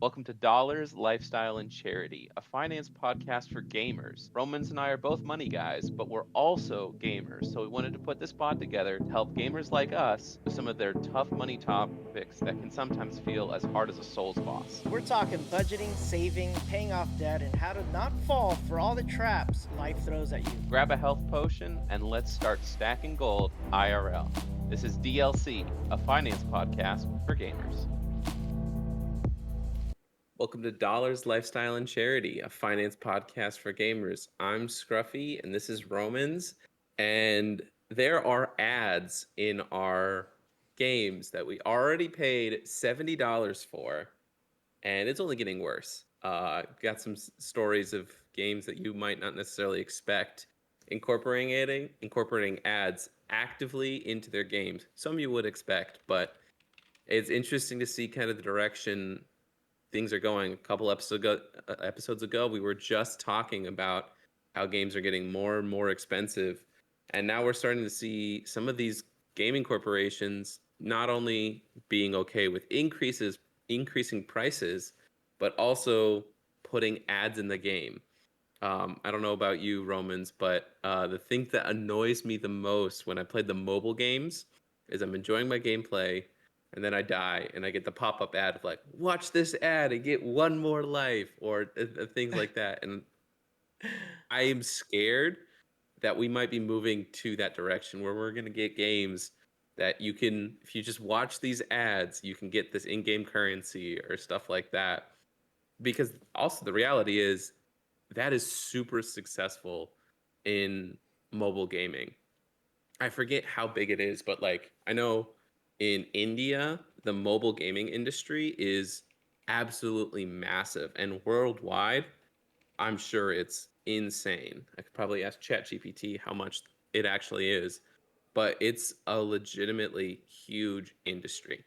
Welcome to Dollars, Lifestyle, and Charity, a finance podcast for gamers. Romans and I are both money guys, but we're also gamers, so we wanted to put this pod together to help gamers like us with some of their tough money topics that can sometimes feel as hard as a Souls boss. We're talking budgeting, saving, paying off debt, and how to not fall for all the traps life throws at you. Grab a health potion and let's start stacking gold IRL. This is DLC, a finance podcast for gamers. Welcome to Dollars, Lifestyle, and Charity, a finance podcast for gamers. I'm Scruffy, and this is Romans. And there are ads in our games that we already paid $70 for, and it's only getting worse. Got some stories of games that you might not necessarily expect incorporating ads actively into their games. Some you would expect, but it's interesting to see kind of the direction things are going. A couple episodes ago, we were just talking about how games are getting more and more expensive, and now we're starting to see some of these gaming corporations not only being okay with increasing prices, but also putting ads in the game. I don't know about you, Romans, but the thing that annoys me the most when I played the mobile games is I'm enjoying my gameplay, and then I die, and I get the pop-up ad of like, watch this ad and get one more life, or things like that. And I am scared that we might be moving to that direction where we're going to get games that you can, if you just watch these ads, you can get this in-game currency or stuff like that. Because also the reality is that is super successful in mobile gaming. I forget how big it is, but like I know in India, the mobile gaming industry is absolutely massive, and worldwide, I'm sure it's insane. I could probably ask ChatGPT how much it actually is, but it's a legitimately huge industry.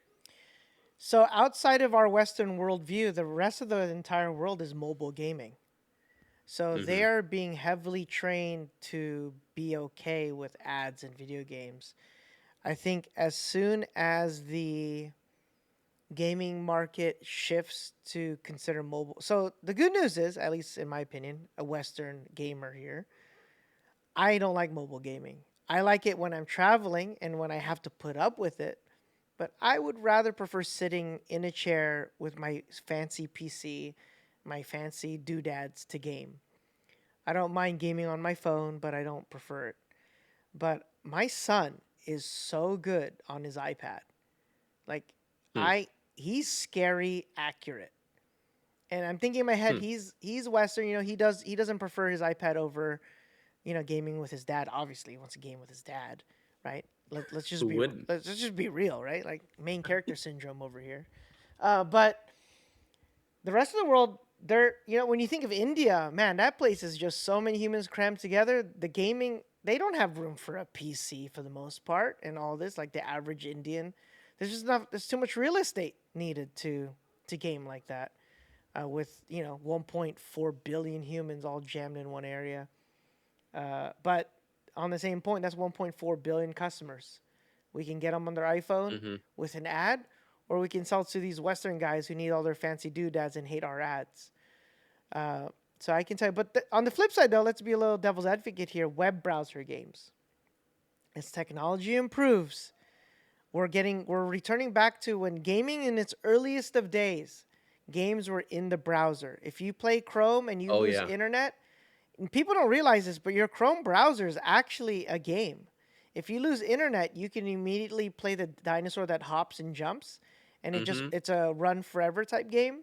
So, outside of our Western worldview, the rest of the entire world is mobile gaming. So, they Hmm. are being heavily trained to be okay with ads in video games. I think as soon as the gaming market shifts to consider mobile. So, the good news is, at least in my opinion, a Western gamer here, I don't like mobile gaming. I like it when I'm traveling and when I have to put up with it, but I would rather prefer sitting in a chair with my fancy PC, my fancy doodads to game. I don't mind gaming on my phone, but I don't prefer it. But my son is so good on his iPad. Like Hmm. I he's scary accurate. And I'm thinking in my head Hmm. he's Western, he doesn't prefer his iPad over, gaming with his dad. Obviously, he wants to game with his dad, right? Let's just Who be wouldn't? let's just be real, right? Like main character syndrome over here. But the rest of the world, when you think of India, man, that place is just so many humans crammed together. The gaming, they don't have room for a PC for the most part, and all this. Like the average Indian, there's just not. There's too much real estate needed to game like that. With 1.4 billion humans all jammed in one area. But on the same point, that's 1.4 billion customers. We can get them on their iPhone Hmm. with an ad, or we can sell to these Western guys who need all their fancy doodads and hate our ads. Uh, so I can tell you. But on the flip side, though, let's be a little devil's advocate here. Web browser games. As technology improves, we're returning back to when gaming in its earliest of days, games were in the browser. If you play Chrome and you Oh lose yeah. internet, people don't realize this, but your Chrome browser is actually a game. If you lose internet, you can immediately play the dinosaur that hops and jumps, and Hmm. it's a run forever type game.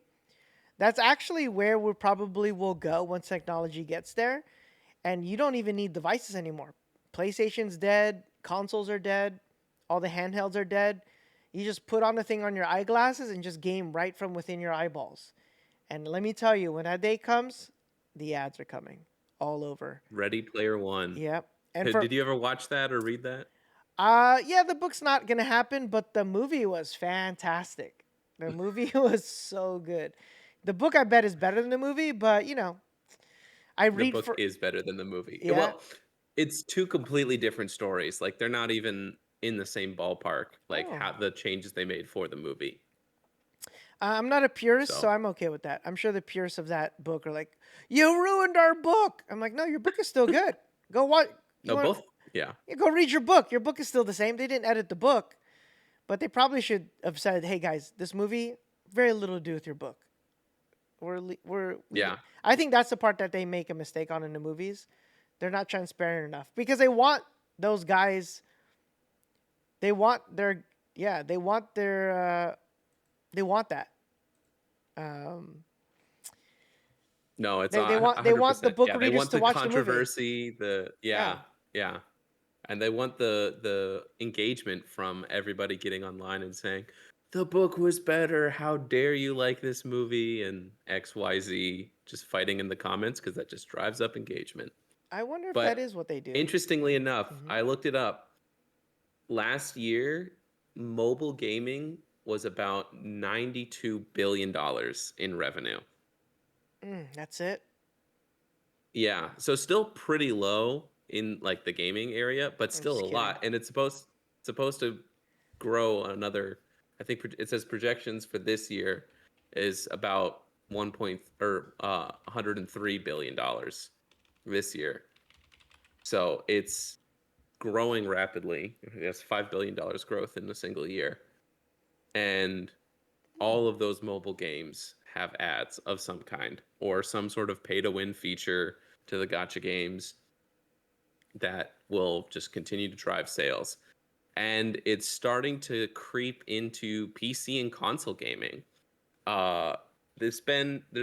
That's actually where we probably will go once technology gets there, and you don't even need devices anymore. PlayStation's dead, consoles are dead, all the handhelds are dead. You just put on the thing on your eyeglasses and just game right from within your eyeballs. And let me tell you, when that day comes, the ads are coming all over. Ready Player One. Yep. And for Did you ever watch that or read that? yeah, the book's not gonna happen, but the movie was fantastic. The movie was so good. The book I bet is better than the movie, but I The read book for is better than the movie. yeah. Well, it's two completely different stories. Like they're not even in the same ballpark. Like Oh. how the changes they made for the movie. I'm not a purist, so So I'm okay with that. I'm sure the purists of that book are like, "You ruined our book." I'm like, "No, your book is still good. Go what you no, want? both. Yeah, You go read your book. Your book is still the same. They didn't edit the book, but they probably should have said, "Hey guys, this movie very little to do with your book. We." yeah. I think that's the part that they make a mistake on in the movies. They're not transparent enough because they want those guys. They want their yeah. They want that. Um, No, it's they a want they hundred want the percent. book Yeah, they readers want to the watch the movie. controversy. The Yeah. yeah, yeah, and they want the engagement from everybody getting online and saying the book was better. How dare you like this movie and X Y Z, just fighting in the comments because that just drives up engagement. I wonder if that But is what they do. interestingly enough, Hmm. I looked it up. Last year, mobile gaming was about $92 billion in revenue. That's it. Yeah, so still pretty low in like the gaming area, but I'm still just a kidding. lot. And it's supposed to grow another. I think it says projections for this year is about 103 billion dollars this year. So it's growing rapidly. It's $5 billion growth in a single year, and Hmm. all of those mobile games have ads of some kind or some sort of pay to win feature to the gotcha games that will just continue to drive sales. And it's starting to creep into PC and console gaming. Uh, there's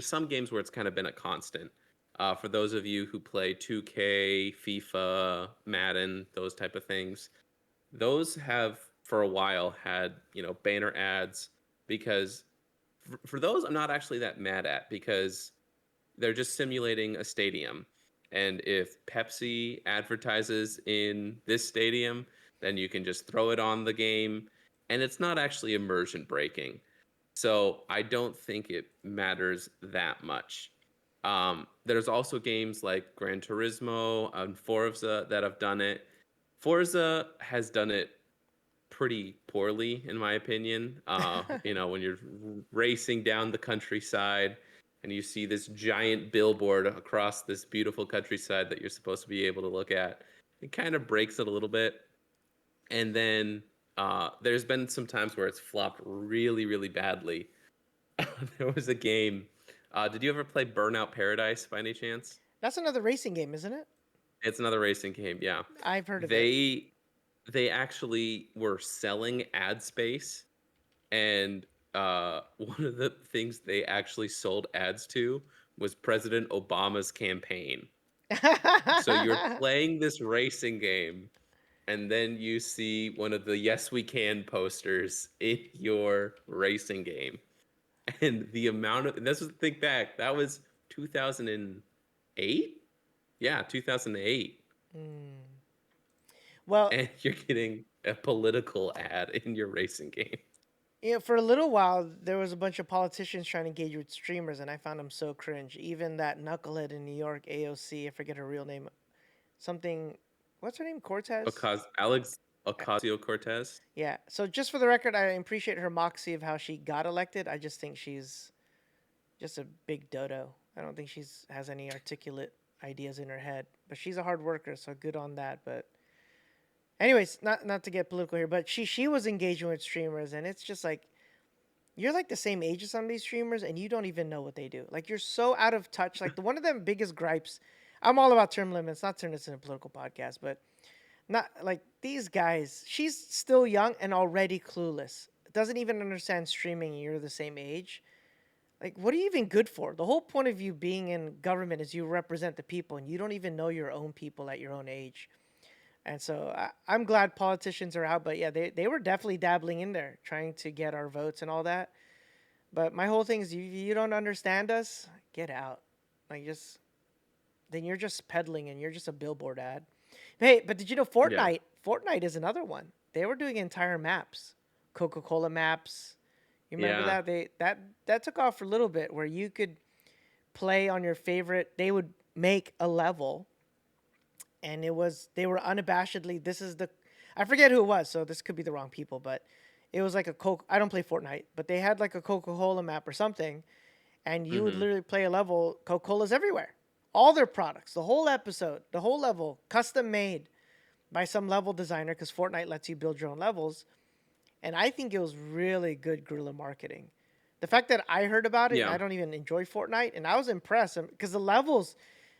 some games where it's kind of been a constant. For those of you who play 2K, FIFA, Madden, those type of things, those have for a while had banner ads because for those I'm not actually that mad at because they're just simulating a stadium. And if Pepsi advertises in this stadium, then you can just throw it on the game. And it's not actually immersion breaking. So I don't think it matters that much. There's also games like Gran Turismo and Forza that have done it. Forza has done it pretty poorly, in my opinion. When you're racing down the countryside and you see this giant billboard across this beautiful countryside that you're supposed to be able to look at, it kind of breaks it a little bit. And then there's been some times where it's flopped really, really badly. There was a game. Did you ever play Burnout Paradise by any chance? That's another racing game, isn't it? It's another racing game. Yeah, I've heard of it. they they actually were selling ad space, and one of the things they actually sold ads to was President Obama's campaign. So you're playing this racing game, and then you see one of the "Yes We Can" posters in your racing game, and the amount of and this was think back that was 2008. Yeah, 2008. Hmm. Well, And you're getting a political ad in your racing game. for a little while, there was a bunch of politicians trying to engage with streamers, and I found them so cringe. Even that knucklehead in New York, AOC, I forget her real name. Something, what's her name? Cortez? Alex Ocasio-Cortez. Yeah. So just for the record, I appreciate her moxie of how she got elected. I just think she's just a big dodo. I don't think she's has any articulate ideas in her head, but she's a hard worker, so good on that. But anyways, not to get political here, but she was engaging with streamers, and it's just like you're like the same age as some of these streamers, and you don't even know what they do. Like you're so out of touch. Like the one of them biggest gripes. I'm all about term limits. Not turn this into a political podcast, but not like these guys. She's still young and already clueless. Doesn't even understand streaming. And you're the same age. Like, what are you even good for? The whole point of you being in government is you represent the people, and you don't even know your own people at your own age. And so I'm glad politicians are out, but yeah, they were definitely dabbling in there, trying to get our votes and all that. But my whole thing is, you don't understand us, get out. Like, just then you're just peddling, and you're just a billboard ad. Hey, but did you know Yeah. Fortnite? Fortnite is another one. They were doing entire maps, Coca-Cola maps. You remember Yeah. that? That took off for a little bit, where you could play on your favorite. They would make a level, and they were unabashedly, this is the, I forget who it was, so this could be the wrong people, but It was like a Coke. I don't play Fortnite, but they had like a Coca-Cola map or something, and you would Mm-hmm. literally play a level. Coca-Cola's everywhere. All their products, the whole episode, the whole level, custom made by some level designer because Fortnite lets you build your own levels. And I think it was really good guerrilla marketing. The fact that I heard about it and Yeah. I don't even enjoy Fortnite, and I was impressed because the levels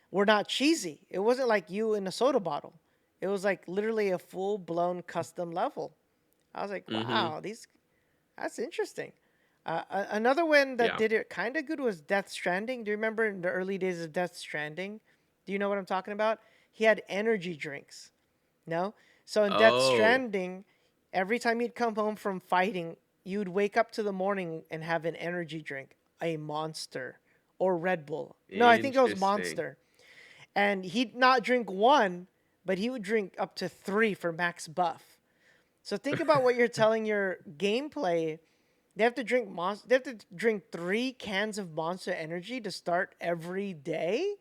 were not cheesy. It wasn't like you in a soda bottle. It was like literally a full blown custom level. I was like, Mm-hmm. wow, that's interesting. Another one that Yeah. did it kind of good was Death Stranding. Do you remember in the early days of Death Stranding? Do you know what I'm talking about? He had energy drinks. No? So in Death Oh, Stranding, every time you'd come home from fighting, you'd wake up to the morning and have an energy drink, a Monster or Red Bull. No, I think it was interesting. Monster. And he'd not drink one, but he would drink up to three for max buff. So think about what you're telling your gameplay. They have to drink They have to drink 3 cans of Monster Energy to start every day.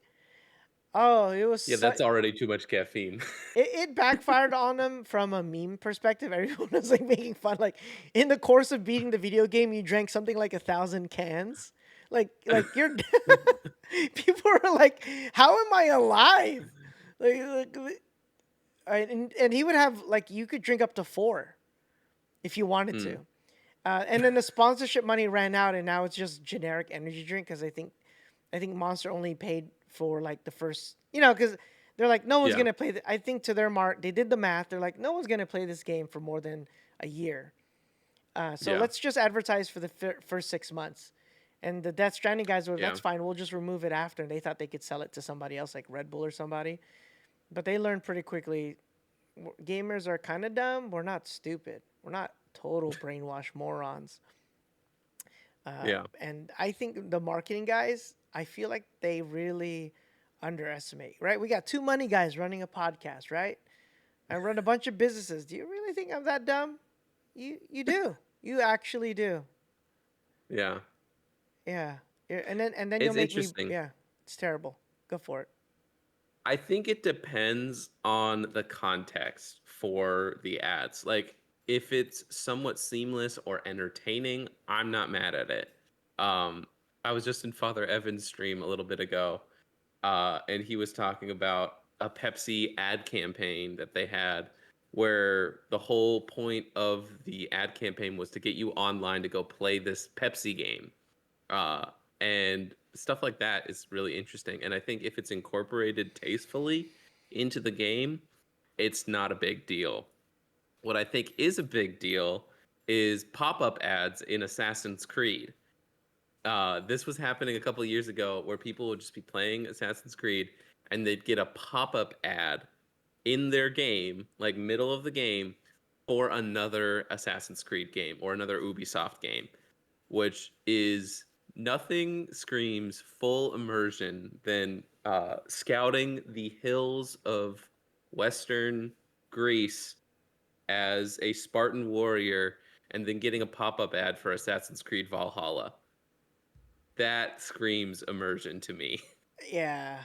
Oh, it was Yeah, so. that's already too much caffeine. It backfired on them from a meme perspective. Everyone was like making fun. Like in the course of beating the video game, you drank something like 1,000 cans. Like you're. People are like, "How am I alive?" And he would have like you could drink up to 4 if you wanted to. Hmm. And then the sponsorship money ran out, and now it's just generic energy drink because I think Monster only paid for like the first, because they're like no one's Yeah. gonna play. I think to their mark, they did the math. They're like no one's gonna play this game for more than a year. So Yeah. let's just advertise for the first 6 months. And the Death Stranding guys were, Yeah. that's fine. We'll just remove it after. And they thought they could sell it to somebody else, like Red Bull or somebody. But they learned pretty quickly. Gamers are kind of dumb. We're not stupid. We're not total brainwash morons. Yeah. And I think the marketing guys, I feel like they really underestimate, right? We got 2 money guys running a podcast, right? I run a bunch of businesses. Do you really think I'm that dumb? You do. You actually do. Yeah. Yeah. Yeah, and then you'll It's make me, interesting. yeah. It's terrible. Go for it. I think it depends on the context for the ads. Like, if it's somewhat seamless or entertaining, I'm not mad at it. Um, I was just in Father Evan's stream a little bit ago, and he was talking about a Pepsi ad campaign that they had where the whole point of the ad campaign was to get you online to go play this Pepsi game. uh, and stuff like that is really interesting. And I think if it's incorporated tastefully into the game, it's not a big deal. What I think is a big deal is pop-up ads in Assassin's Creed. This was happening a couple of years ago where people would just be playing Assassin's Creed and they'd get a pop-up ad in their game, like middle of the game, for another Assassin's Creed game or another Ubisoft game, which is nothing screams full immersion than scouting the hills of Western Greece as a Spartan warrior and then getting a pop up ad for Assassin's Creed Valhalla. That screams immersion to me. Yeah.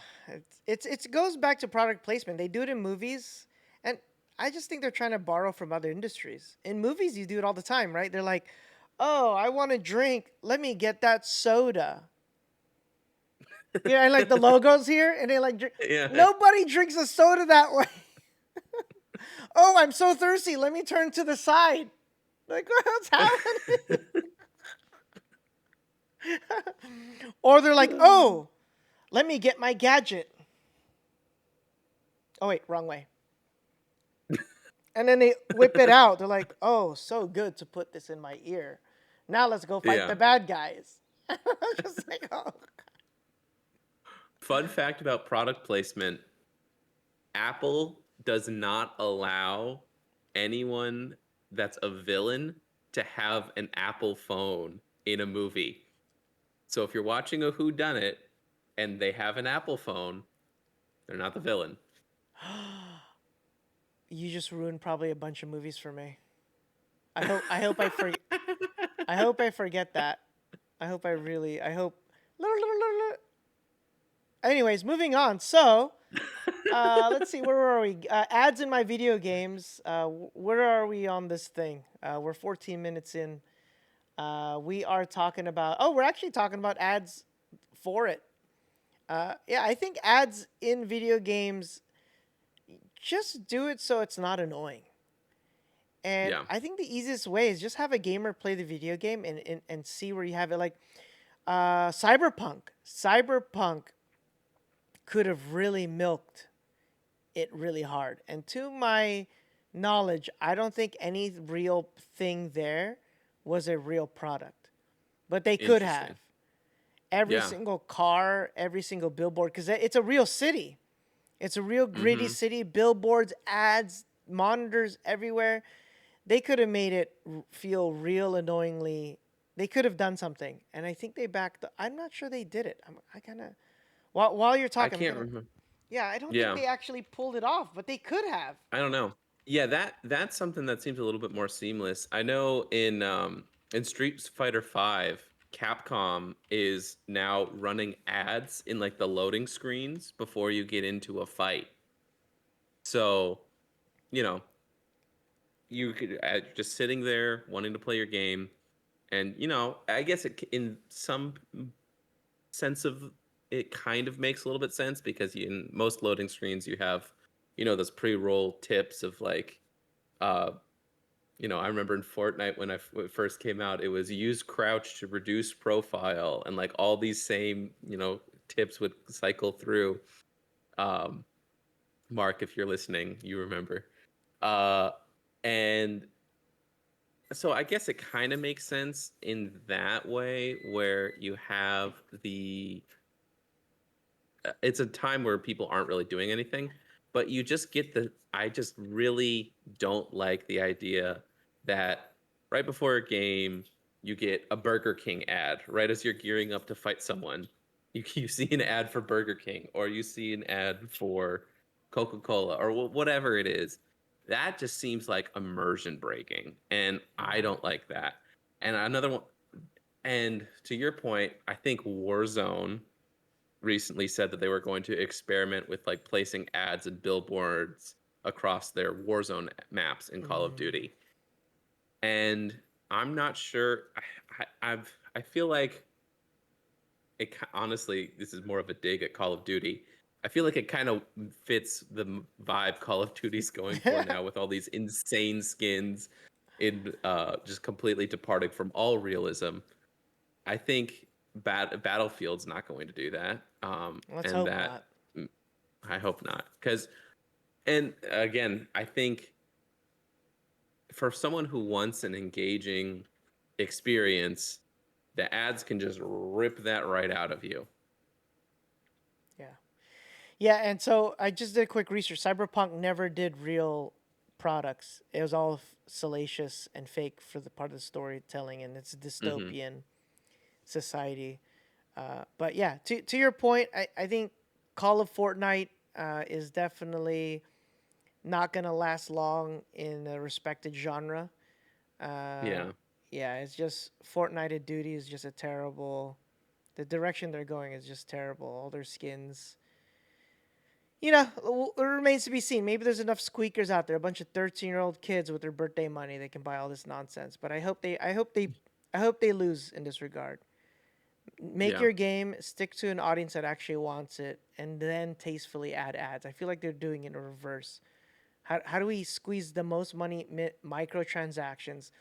It goes back to product placement. They do it in movies, and I just think they're trying to borrow from other industries. In movies, you do it all the time, right? They're like, "Oh, I want a drink. Let me get that soda." Yeah, and like the logos here, and they like Yeah. nobody drinks a soda that way. Oh, I'm so thirsty. Let me turn to the side. Like what's happening? Or they're like, "Oh, let me get my gadget." Oh wait, wrong way. And then they whip it out. They're like, "Oh, so good to put this in my ear. Now let's go fight the Yeah. bad guys." I'm just like, oh, Fun fact about product placement: Apple does not allow anyone that's a villain to have an Apple phone in a movie. So if you're watching a Who Done It and they have an Apple phone, they're not the villain. you just ruined probably a bunch of movies for me. I hope I forget that. I hope. Anyways, moving on. So, Let's see, where are we? Ads in my video games. Where are we on this thing? We're 14 minutes in. We are talking about. Oh, we're actually talking about ads for it. Yeah, I think ads in video games, just do it so it's not annoying. And Yeah. I think the easiest way is just have a gamer play the video game and see where you have it. Like Cyberpunk. Cyberpunk could have really milked it really hard. And to my knowledge, I don't think any real thing there was a real product. But they could have. Interesting. Every Yeah. single car, every single billboard, because it's a real city. It's a real gritty Mm-hmm. city. Billboards, ads, monitors everywhere. They could have made it feel real annoyingly. They could have done something, and I think they backed. I'm not sure they did it. I kind of while you're I talking, I'm can't gonna. remember. Yeah, I don't think Yeah. they actually pulled it off, but they could have. I don't know. Yeah, that's something that seems a little bit more seamless. I know in Street Fighter 5, Capcom is now running ads in like the loading screens before you get into a fight. So, you know, you could just sitting there wanting to play your game, and I guess in some sense of it kind of makes a little bit sense because in most loading screens you have those pre-roll tips of like uh I remember in Fortnite when it first came out, it was use crouch to reduce profile, and like all these same tips would cycle through. um Mark, if you're listening, you remember. uh and so I guess it kind of makes sense in that way, where you have the it's a time where people aren't really doing anything, but you just get I just really don't like the idea that right before a game you get a Burger King ad right as you're gearing up to fight someone. You see an ad for Burger King, or you see an ad for Coca-Cola, or whatever it is. That just seems like immersion breaking, and I Mm-hmm. don't like that. And another one, and to your point, I think Warzone recently said that they were going to experiment with like placing ads and billboards across their Warzone maps in Call of Mm-hmm. Duty. And I'm not sure. I feel like honestly, this is more of a dig at Call of Duty. I feel like it kind of fits the vibe Call of Duty's going for now, with all these insane skins in just completely departing from all realism. I think Battlefield's not going to do that, Let's and hope that not. mm, I hope not. Because, and again, I think for someone who wants an engaging experience, the ads can just rip that right out of you. Yeah. Yeah, and so I just did a quick research. Cyberpunk never did real products. It was all salacious and fake for the part of the storytelling, and it's a Hmm. dystopian society. But yeah, to your point, I think Call of Fortnite is definitely not gonna last long in a respected genre. Uh, Yeah. yeah, it's just Fortnite of Duty is just a terrible. The direction they're going is just terrible. All their skins. It remains to be seen. Maybe there's enough squeakers out there, a bunch of 13-year-old kids with their birthday money, they can buy all this nonsense. But I hope they lose in this regard. Make Yeah. your game, stick to an audience that actually wants it, and then tastefully add ads. I feel like they're doing it in reverse. How do we squeeze the most money, microtransactions,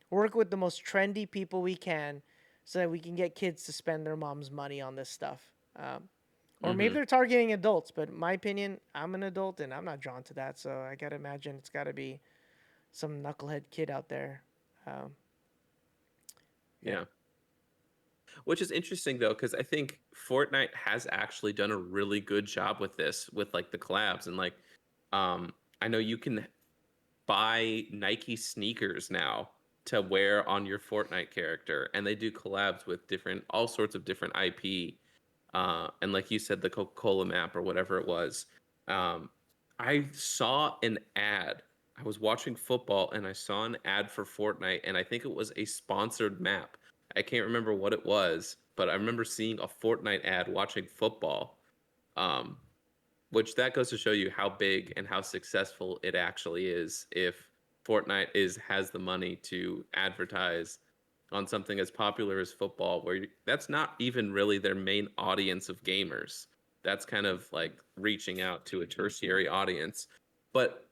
work with the most trendy people we can, so that we can get kids to spend their mom's money on this stuff? Or maybe Hmm. they're targeting adults, but in my opinion, I'm an adult and I'm not drawn to that. So I gotta imagine it's gotta be some knucklehead kid out there. Um, yeah. Yeah. Which is interesting though, because I think Fortnite has actually done a really good job with this, with like the collabs, and like, I know you can buy Nike sneakers now to wear on your Fortnite character, and they do collabs with all sorts of different IP. And like you said, the Coca-Cola map or whatever it was. Um, I saw an ad. I was watching football and I saw an ad for Fortnite, and I think it was a sponsored map. I can't remember what it was, but I remember seeing a Fortnite ad watching football. Um, which that goes to show you how big and how successful it actually is if Fortnite has the money to advertise on something as popular as football, where that's not even really their main audience of gamers. That's kind of like reaching out to a tertiary audience. But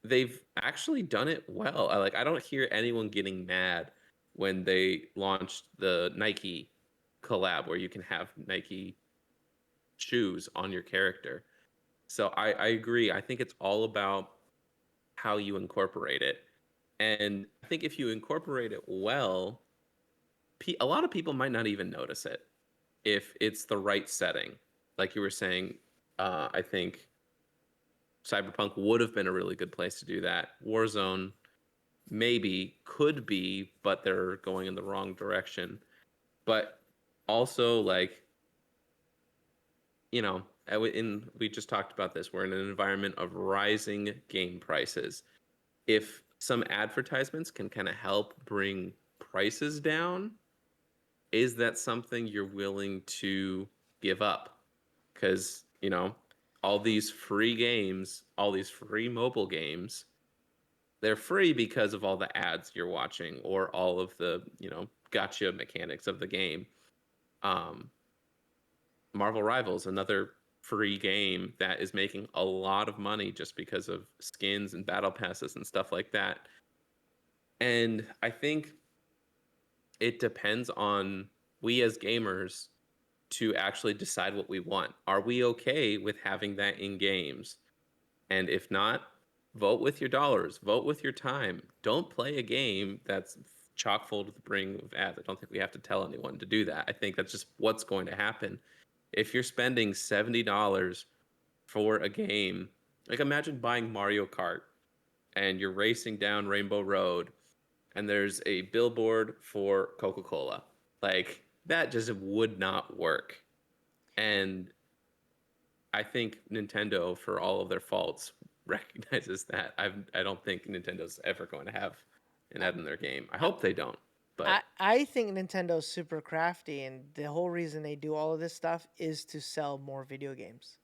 they've actually done it well. I don't hear anyone getting mad when they launched the Nike collab where you can have Nike shoes on your character. So I agree. I think it's all about how you incorporate it. And I think if you incorporate it well, a lot of people might not even notice it if it's the right setting. Like you were saying, I think Cyberpunk would have been a really good place to do that. Warzone maybe could be, but they're going in the wrong direction. But also, like, we just talked about this. We're in an environment of rising game prices. If some advertisements can kind of help bring prices down, is that something you're willing to give up? Because, all these free games, all these free mobile games, they're free because of all the ads you're watching or all of the, gotcha mechanics of the game. Um, Marvel Rivals, another free game that is making a lot of money just because of skins and battle passes and stuff like that. And I think it depends on we as gamers to actually decide what we want. Are we okay with having that in games? And if not, vote with your dollars, vote with your time. Don't play a game that's chock full to the brim of ads. I don't think we have to tell anyone to do that. I think that's just what's going to happen. If you're spending $70 for a game, like imagine buying Mario Kart and you're racing down Rainbow Road and there's a billboard for Coca-Cola. Like that just would not work. And I think Nintendo, for all of their faults, recognizes that. I don't think Nintendo's ever going to have an ad in their game. I hope they don't. But I think Nintendo's super crafty, and the whole reason they do all of this stuff is to sell more video games.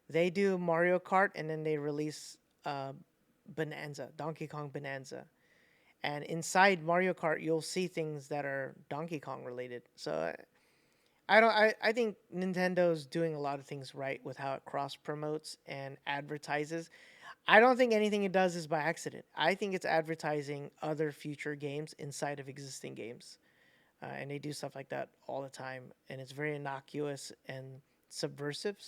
They do Mario Kart, and then they release Bonanza, Donkey Kong Bonanza, and inside Mario Kart, you'll see things that are Donkey Kong related. So I don't. I think Nintendo's doing a lot of things right with how it cross promotes and advertises. I don't think anything it does is by accident. I think it's advertising other future games inside of existing games, and they do stuff like that all the time. And it's very innocuous and subservient.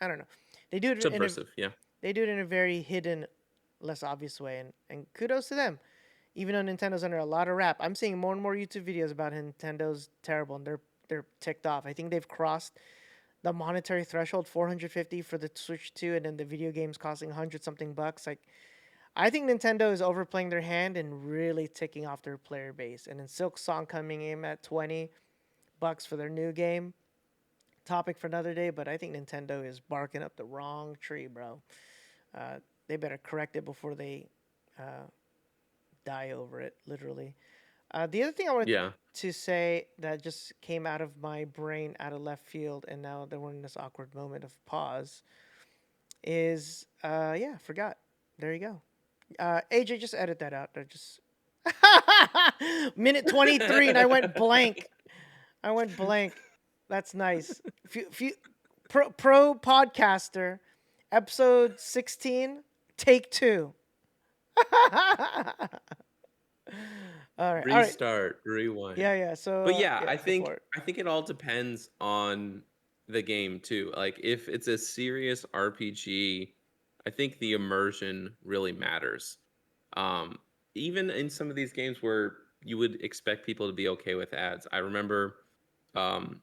I don't know. They do it in a subversive, yeah. they do it in a very hidden, less obvious way. And kudos to them. Even though Nintendo's under a lot of rap, I'm seeing more and more YouTube videos about Nintendo's terrible, and they're ticked off. I think they've crossed the monetary threshold 450 for the Switch 2, and then the video games costing 100 something bucks. Like, I think Nintendo is overplaying their hand and really ticking off their player base. And then Silk Song coming in at 20 bucks for their new game. Topic for another day, but I think Nintendo is barking up the wrong tree, bro. They better correct it before they uh, die over it, literally. The other thing I wanted Yeah. to say that just came out of my brain out of left field, and now that we're in this awkward moment of pause, is yeah, forgot. There you go. AJ, just edit that out. I just minute 23, and I went blank. I went blank. That's nice. Pro podcaster, episode 16, take 2. All right. All right. Restart, rewind. Yeah, yeah. So But yeah, yeah, I go think for it. I think it all depends on the game too. Like if it's a serious RPG, I think the immersion really matters. Um, Even in some of these games where you would expect people to be okay with ads. I remember um,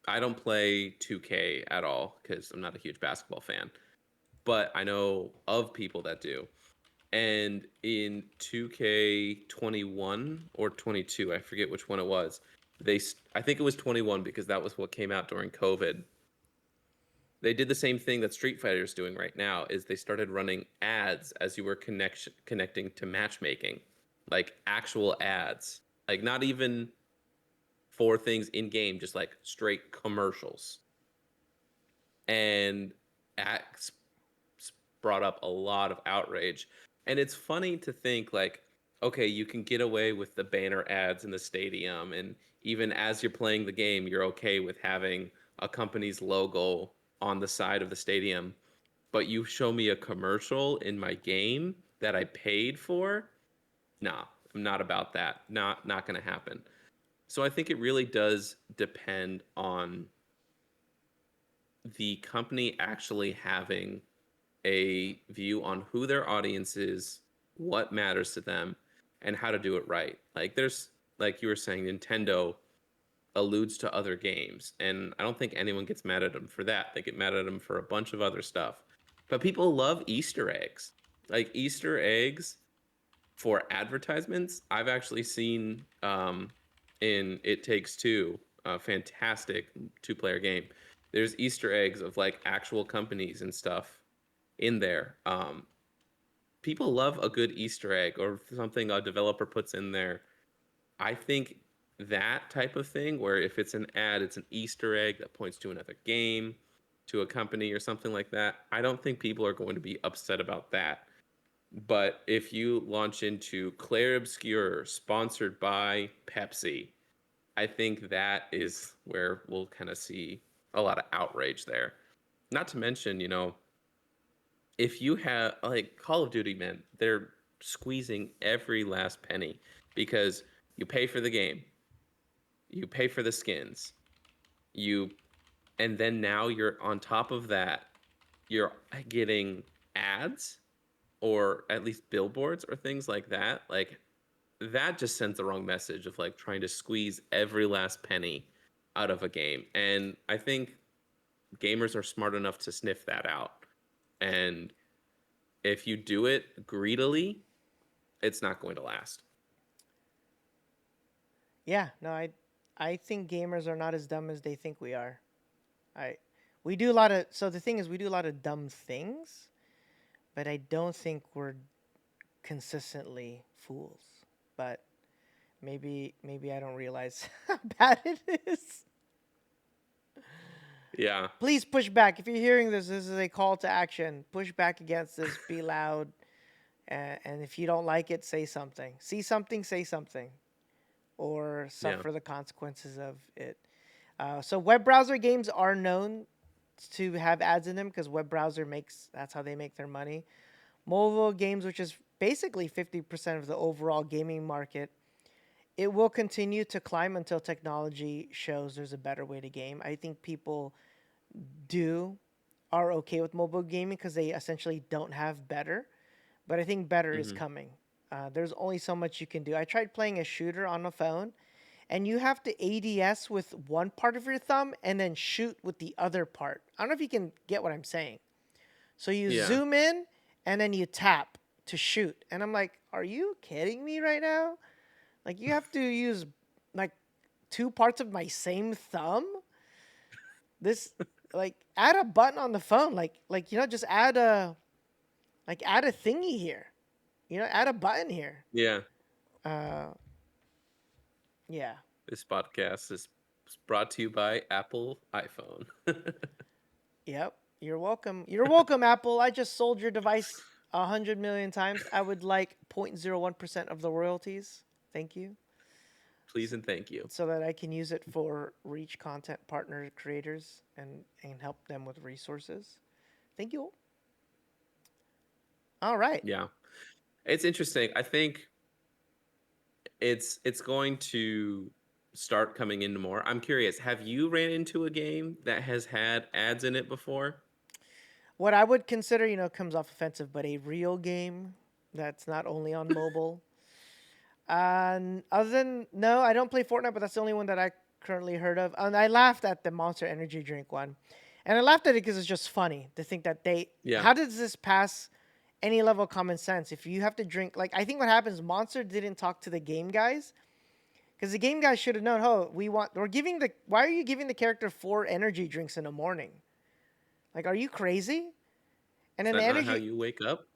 I don't play 2K at all because I'm not a huge basketball fan, but I know of people that do. And in 2K21 or 22, I forget which one it was. I think it was 21 because that was what came out during COVID. They did the same thing that Street Fighter is doing right now is they started running ads as you were connecting to matchmaking. Like actual ads. Like not even for things in game, just like straight commercials. And acts brought up a lot of outrage. And it's funny to think like, okay, you can get away with the banner ads in the stadium, and even as you're playing the game, you're okay with having a company's logo on the side of the stadium. But you show me a commercial in my game that I paid for? Nah, I'm not about that. Not gonna happen. So I think it really does depend on the company actually having a view on who their audience is, what matters to them, and how to do it right. Like there's like you were saying, Nintendo alludes to other games, and I don't think anyone gets mad at them for that. They get mad at them for a bunch of other stuff. But people love Easter eggs. Like Easter eggs for advertisements, I've actually seen in It Takes Two, a fantastic two-player game. There's Easter eggs of like actual companies and stuff in there. People love a good Easter egg or something a developer puts in there. I think that type of thing, where if it's an ad, it's an Easter egg that points to another game, to a company or something like that. I don't think people are going to be upset about that. But if you launch into Claire Obscure, sponsored by Pepsi, I think that is where we'll kind of see a lot of outrage there. Not to mention, if you have like Call of Duty, man, they're squeezing every last penny because you pay for the game, you pay for the skins, you and then now you're on top of that, you're getting ads or at least billboards or things like that. Like that just sends the wrong message of like trying to squeeze every last penny out of a game. And I think gamers are smart enough to sniff that out. And if you do it greedily, it's not going to last. Yeah, no, I think gamers are not as dumb as they think we are. I we do a lot of so the thing is we do a lot of dumb things, but I don't think we're consistently fools. But maybe I don't realize how bad it is. Yeah. Please push back. If you're hearing this, this is a call to action. Push back against this. Be loud. And if you don't like it, say something. See something, say something. Or Yeah. suffer the consequences of it. So web browser games are known to have ads in them because web browser makes that's how they make their money. Mobile games, which is basically 50% of the overall gaming market, it will continue to climb until technology shows there's a better way to game. I think people do are okay with mobile gaming because they essentially don't have better, but I think better is Hmm. coming. There's only so much you can do. I tried playing a shooter on a phone, and you have to ADS with one part of your thumb and then shoot with the other part. I don't know if you can get what I'm saying. So you Yeah. zoom in and then you tap to shoot. And I'm like, are you kidding me right now? Like you have to use like two parts of my same thumb? This like add a button on the phone. Just add a thingy here. Add a button here. Yeah. Uh yeah. This podcast is brought to you by Apple iPhone. Yep. You're welcome. You're welcome, Apple. I just sold your device 100 million times. I would like 0.01% of the royalties. Thank you. Please and thank you. So that I can use it for reach content partner creators and help them with resources. Thank you. All right. Yeah. It's interesting. I think it's going to start coming into more. I'm curious, have you ran into a game that has had ads in it before? What I would consider, comes off offensive, but a real game that's not only on mobile. Other than no, I don't play Fortnite, but that's the only one that I currently heard of. And I laughed at the Monster Energy drink one, and I laughed at it because it's just funny to think that they. Yeah. How does this pass any level of common sense? If you have to drink, like I think what happens, Monster didn't talk to the game guys because the game guys should have known. Oh, we're giving the. Why are you giving the character 4 energy drinks in the morning? Like, are you crazy? And Is then the that not how energy. you wake up?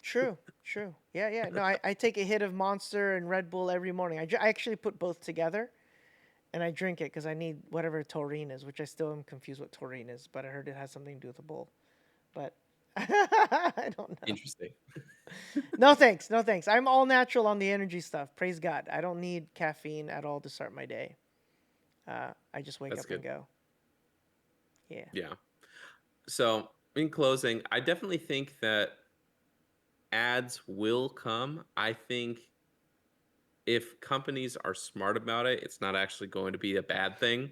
True, true. Yeah, yeah. No, I take a hit of Monster and Red Bull every morning. I actually put both together and I drink it because I need whatever taurine is, which I still am confused what taurine is, but I heard it has something to do with the bull. But I don't know. Interesting. No thanks, no thanks. I'm all natural on the energy stuff. Praise God. I don't need caffeine at all to start my day. I just wake That's up and good. go. Yeah. Yeah. So, in closing, I definitely think that ads will come. I think if companies are smart about it, it's not actually going to be a bad thing.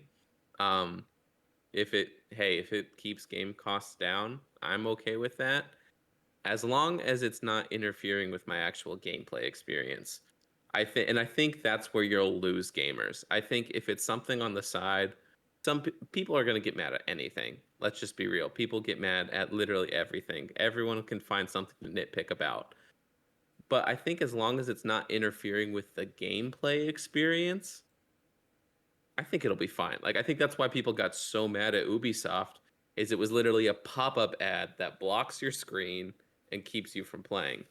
Um, if it keeps game costs down, I'm okay with that. As long as it's not interfering with my actual gameplay experience. I think that's where you'll lose gamers. I think if it's something on the side, people are going to get mad at anything. Let's just be real. People get mad at literally everything. Everyone can find something to nitpick about. But I think as long as it's not interfering with the gameplay experience, I think it'll be fine. Like I think that's why people got so mad at Ubisoft is it was literally a pop-up ad that blocks your screen and keeps you from playing.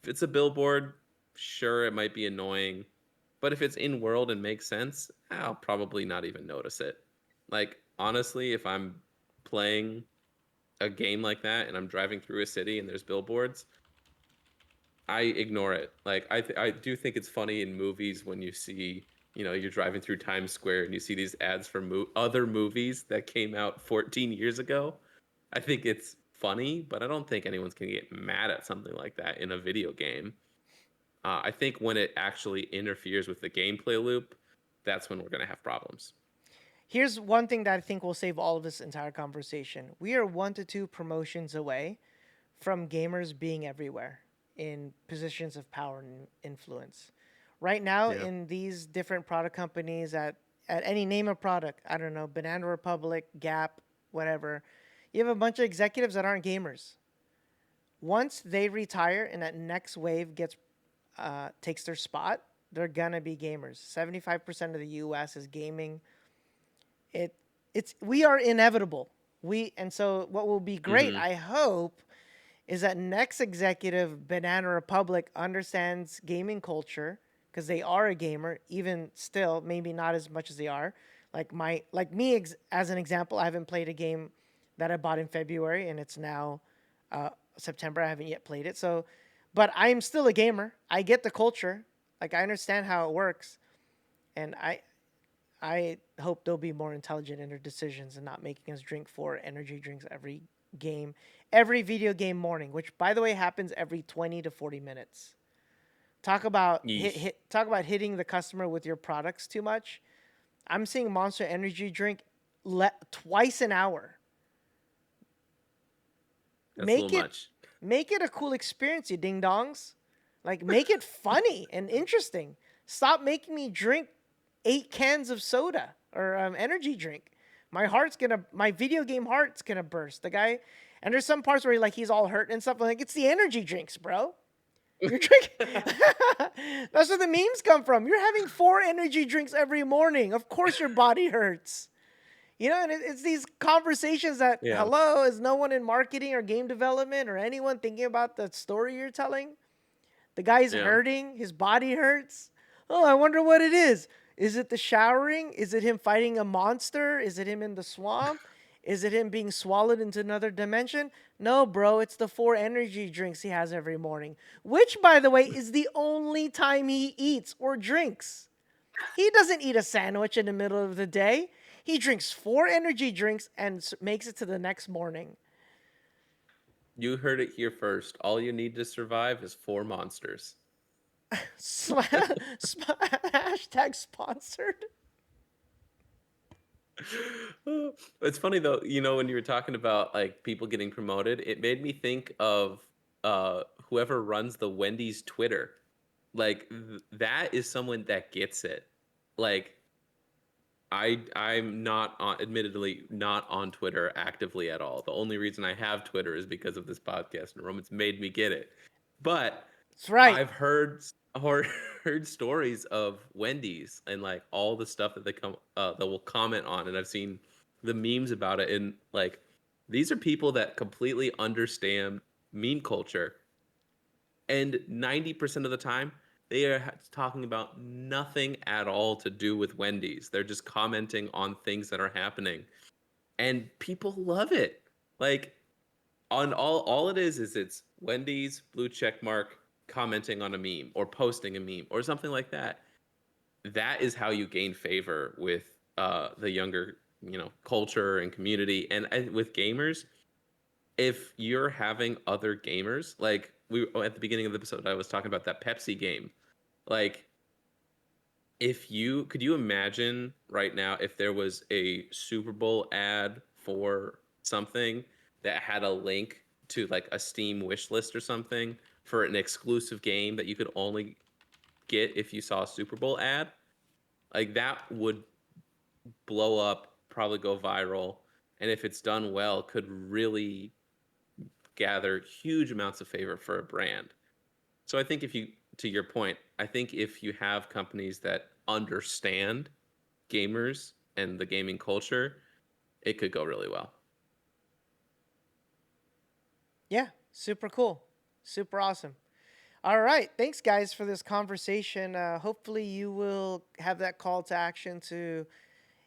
If it's a billboard, sure it might be annoying, but if it's in world and makes sense, I'll probably not even notice it. Like honestly, if I'm playing a game like that and I'm driving through a city and there's billboards, I ignore it. Like I do think it's funny in movies when you see, you're driving through Times Square and you see these ads for other movies that came out 14 years ago. I think it's funny, but I don't think anyone's gonna get mad at something like that in a video game. I think when it actually interferes with the gameplay loop, that's when we're gonna have problems. Here's one thing that I think will save all of this entire conversation. We are 1 to 2 promotions away from gamers being everywhere in positions of power and influence. Right now, Yeah. in these different product companies, at any name of product, I don't know, Banana Republic, Gap, whatever, you have a bunch of executives that aren't gamers. Once they retire and that next wave gets takes their spot, they're gonna be gamers. 75% of the U.S. is gaming. It we are inevitable. And so what will be great, Mm-hmm. I hope, is that next executive Banana Republic understands gaming culture because they are a gamer, even still, maybe not as much as they are. Like me as an example, I haven't played a game that I bought in February and it's now September. I haven't yet played it. So, but I'm still a gamer. I get the culture. Like I understand how it works, and I hope they'll be more intelligent in their decisions and not making us drink 4 energy drinks every game, every video game morning, which by the way happens every 20 to 40 minutes. Talk about Yeesh. talk about hitting the customer with your products too much. I'm seeing Monster Energy drink twice an hour. That's a Make little it much. make it a cool experience, you ding dongs. Like make it funny and interesting. Stop making me drink 8 cans of soda or energy drink. My video game heart's gonna burst. The guy, and there's some parts where he's all hurt and stuff. I'm like, it's the energy drinks, bro. You're drinking. That's where the memes come from. You're having 4 energy drinks every morning. Of course your body hurts. And it's these conversations that, Yeah. hello, is no one in marketing or game development or anyone thinking about the story you're telling? The guy's Yeah. hurting. His body hurts. Oh, I wonder what it is. Is it the showering? Is it him fighting a monster? Is it him in the swamp? Is it him being swallowed into another dimension? No, bro, it's the 4 energy drinks he has every morning, which, by the way, is the only time he eats or drinks. He doesn't eat a sandwich in the middle of the day. He drinks 4 energy drinks and makes it to the next morning. You heard it here first. All you need to survive is 4 monsters. Hashtag sponsored. It's funny though, when you were talking about like people getting promoted, it made me think of whoever runs the Wendy's Twitter. Like that is someone that gets it. Like I'm not on, admittedly not on Twitter actively at all. The only reason I have Twitter is because of this podcast, and Roman's made me get it. But That's right. I've or heard stories of Wendy's and like all the stuff that that will comment on, and I've seen the memes about it. And like these are people that completely understand meme culture, and 90% of the time They are talking about nothing at all to do with Wendy's. They're just commenting on things that are happening, and people love it. Like on all it is it's Wendy's blue check mark commenting on a meme or posting a meme or something like that. That is how you gain favor with the younger, culture and community, and with gamers. If you're having other gamers, like at the beginning of the episode, I was talking about that Pepsi game. Like, if you could you imagine right now if there was a Super Bowl ad for something that had a link to like a Steam wish list or something for an exclusive game that you could only get if you saw a Super Bowl ad? Like that would blow up, probably go viral, and if it's done well, could really gather huge amounts of favor for a brand. So I think if you, to your point, I think if you have companies that understand gamers and the gaming culture, it could go really well. Yeah, super cool. Super awesome. All right. Thanks, guys, for this conversation. Hopefully, you will have that call to action to,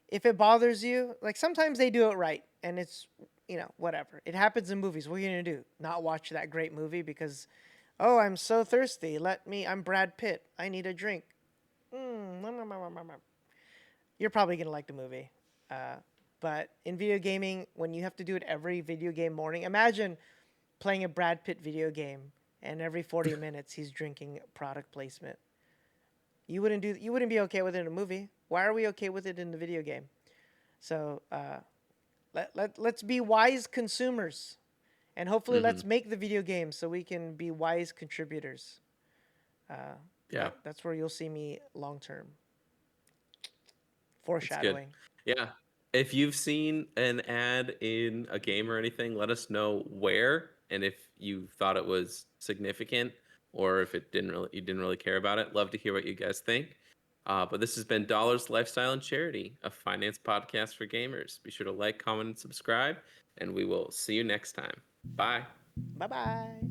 if it bothers you, like sometimes they do it right and it's, whatever. It happens in movies. What are you going to do? Not watch that great movie because, oh, I'm so thirsty. I'm Brad Pitt. I need a drink. You're probably going to like the movie. Uh, but in video gaming, when you have to do it every video game morning, imagine playing a Brad Pitt video game and every 40 minutes he's drinking product placement. You wouldn't be okay with it in a movie. Why are we okay with it in the video game? So let's be wise consumers, and hopefully Hmm. let's make the video game so we can be wise contributors. Uh, Yeah, that's where you'll see me long term. that's good. Foreshadowing. Yeah. If you've seen an ad in a game or anything, let us know where and if you thought it was significant or if you didn't really care about it. Love to hear what you guys think. But this has been Dollars Lifestyle and Charity, a finance podcast for gamers. Be sure to like, comment, and subscribe, and we will see you next time. Bye. Bye bye.